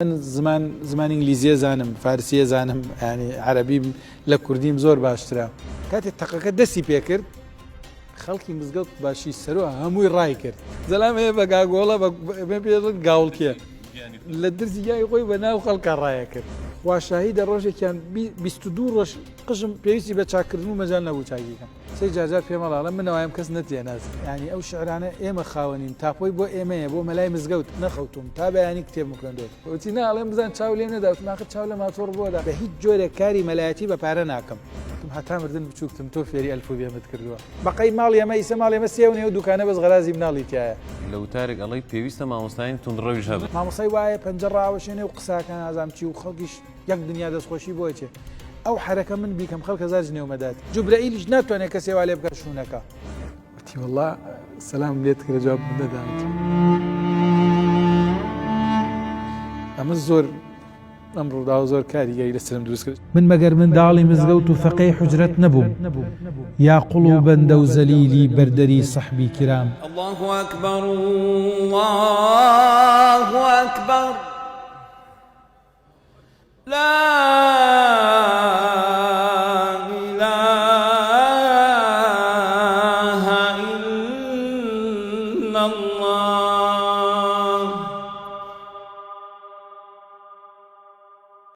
من زمان انگلیزیە زانم، فارسیە زانم، ینی عەرەبیم لە کوردیم زۆر باشترە. کاتێک تەقەکە دەستی پێکرد خەڵکی مزگەوت باشی سەرۆ هەمووی ڕای کرد. زەلام هەیە بە گاگۆڵە بە پێڵت گاوڵکیە لە درزی یای خۆی بە ناو خەڵکە ڕایە کرد. خواشاهی دە ڕۆژێکیان 22 ڕۆژ قژم پێویستی بە چاکردن و مەجال نەبوو چاکیکەم. سێ جار پێمەڵاڵە منەوەیم کەس نەتێناز. ینی ئەو شعرانە ئێمە خاوەنین تاپۆی بۆ ئێمەیە بۆ مەلای مزگەوت نەخەوتوم تا بەیانی کتێبم خوێندوێت. وتی ناڵێم بزان چاو لێ نەداوت ناخت چاو لە ماتۆڕ بۆدا بە هیچ جۆرێک کاری مەلایەتی بە پارە ناکەم. هەتا مردن بچووکتم تۆ فێری ئەلفوبێمت کردووە. بەقەی ماڵ ئێمە ئیسە ماڵ ئێمە سێونێ و دوکانە بەس غەرازی مناڵی تایە. لە وتارێک ئەڵەی پێویستە مامۆستایانی توندڕەویش هەبێت. مامۆستای وایە پەنجە ڕاوەشێنێ و قساکە نازام چی و خەڵکیش یەک دنیا دەستخۆشی بۆ چێ. ئەو حرەکە من بیکەم خەڵک هەزار جنێومەدات. جوبرەئیلیش ناتوانێت کەسێ وا لێ بکات شوونەکە. وتی وەڵڵا سەلام لێت کرد جواب نەدامت. ئەمە زۆر ئەمڕۆدا زۆر کاریگەری لەسرم دروست کرد. من مەگەر منداڵی مزگەوت و فەقەی حوجرەت نەبووم یا قوڵ و بەندە و زەلیلی بەردەری سەحبی کرام. الله أكبر الله أكبر لا